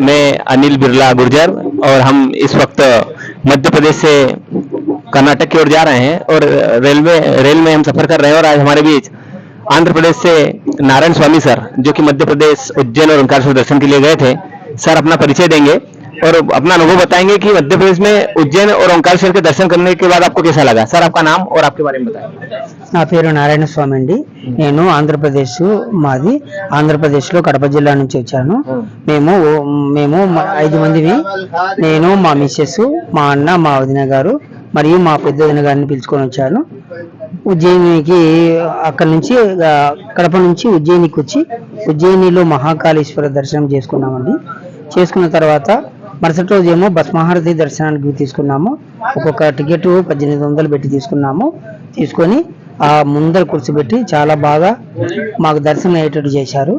मैं अनिल बिरला गुर्जर, और हम इस वक्त मध्य प्रदेश से कर्नाटक की ओर जा रहे हैं, और रेल में हम सफर कर रहे हैं। और आज हमारे बीच आंध्र प्रदेश से नारायण स्वामी सर, जो कि मध्य प्रदेश उज्जैन और ओंकारेश्वर दर्शन के लिए गए थे। सर अपना परिचय देंगे और अपना अनुभव बताएंगे कि मध्य प्रदेश में उज्जैन और ओंकारेश्वर के दर्शन करने के बाद आपको कैसा लगा। सर आपका नाम और आपके बारे में बताएं। నా పేరు నారాయణ స్వామి అండి. నేను ఆంధ్రప్రదేశ్, మాది ఆంధ్రప్రదేశ్లో కడప జిల్లా నుంచి వచ్చాను. మేము మేము 5 మందిని, నేను, మా మిస్సెస్, మా అన్న, మా వదిన గారు మరియు మా పెద్ద వదిన గారిని పిలుచుకొని వచ్చాను. ఉజ్జయినికి అక్కడ నుంచి కడప నుంచి ఉజ్జయినికి వచ్చి ఉజ్జయినిలో మహాకాళేశ్వర దర్శనం చేసుకున్నామండి. చేసుకున్న తర్వాత మరుసటి రోజు ఏమో భస్మహారతి దర్శనానికి తీసుకున్నాము. ఒక్కొక్క టికెట్ 1800 పెట్టి తీసుకున్నాము. తీసుకొని ఆ ముందర కూర్చోబెట్టి చాలా బాగా మాకు దర్శనం అయ్యేటట్టు చేశారు.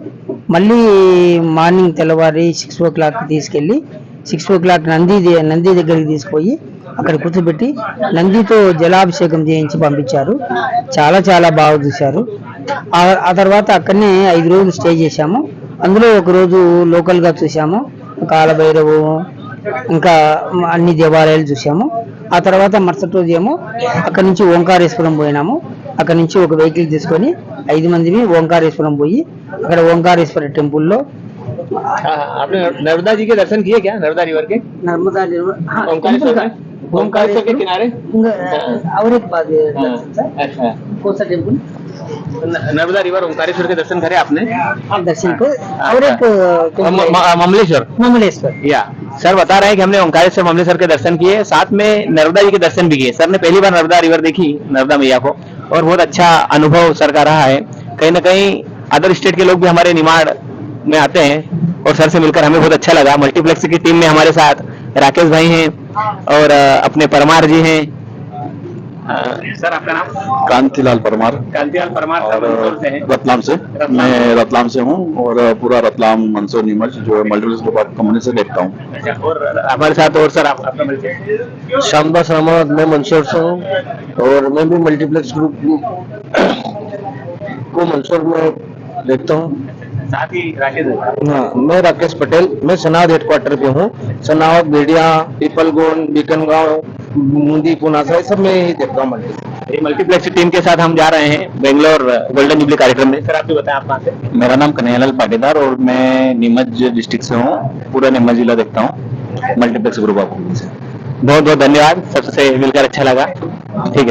మళ్ళీ మార్నింగ్ తెల్లవారి 6 o'clock తీసుకెళ్ళి 6 o'clock నంది దగ్గరికి తీసుకుపోయి అక్కడ కూర్చోబెట్టి నందితో జలాభిషేకం చేయించి పంపించారు. చాలా చాలా బాగా చూశారు. ఆ తర్వాత అక్కడనే 5 రోజులు స్టే చేశాము. అందులో ఒక రోజు లోకల్గా చూసాము, కాలభైరవు, ఇంకా అన్ని దేవాలయాలు చూసాము. ఆ తర్వాత మరుసటి రోజు ఏమో అక్కడ నుంచి ఓంకారేశ్వరం పోయినాము. అక్కడ నుంచి ఒక వెహికల్ తీసుకొని 5 మందిని ఓంకారేశ్వరం పోయి అక్కడ ఓంకారేశ్వర टेम्पल आपने नर्मदा जी के दर्शन किए क्या? नर्मदा रिवर के? नर्मदा रिवर, ओंकारेश्वर के किनारे और एक बात अच्छा, कौन सा टेम्पल? नर्मदा रिवर ओंकारेश्वर के दर्शन करे आपने? दर्शन को और एक ममलेश्वर या सर बता रहे हैं कि हमने ओंकारेश्वर ममलेश्वर के दर्शन किए, साथ में नर्मदा जी के दर्शन भी किए। सर ने पहली बार नर्मदा रिवर देखी, नर्मदा मैया को, और बहुत अच्छा अनुभव सर का रहा है। कहीं ना कहीं अदर स्टेट के लोग भी हमारे निमाड़ में आते हैं, और सर से मिलकर हमें बहुत अच्छा लगा। मल्टीप्लेक्स की टीम में हमारे साथ राकेश भाई हैं और अपने परमार जी हैं। सर आपका नाम? कांतिलाल परमार। कांतिलाल परमार रतलाम से। मैं रतलाम से हूँ और पूरा रतलाम, मंदसौर, नीमच जो मल्टीप्लेक्स डिपार्टमेंट कम्युनिटी से देखता हूँ। और हमारे साथ और सर आपका मिलते शामदास अहमद, मैं मंदसौर से हूँ और मैं भी मल्टीप्लेक्स ग्रुप को मंदसौर में देखता हूँ। साथ ही राकेश हाँ, मैं राकेश पटेल, मैं सनावद हेडक्वार्टर पे हूँ। सनावद, भेड़िया, पीपलगोन, बीकनगांव, मुंदी, पुनासा, सब में ही देखता हूँ मल्टीप्लेक्स टीम के साथ हम जा रहे हैं बेंगलोर गोल्डन जुबली कार्यक्रम में। सर आप भी बताएं आप कहाँ से? मेरा नाम कन्हैयालाल पाटीदार और मैं नीमच डिस्ट्रिक्ट से हूँ। पूरा नीमच जिला देखता हूँ मल्टीप्लेक्स ग्रुप ऑफ से। बहुत बहुत धन्यवाद, सबसे मिलकर अच्छा लगा। ठीक है।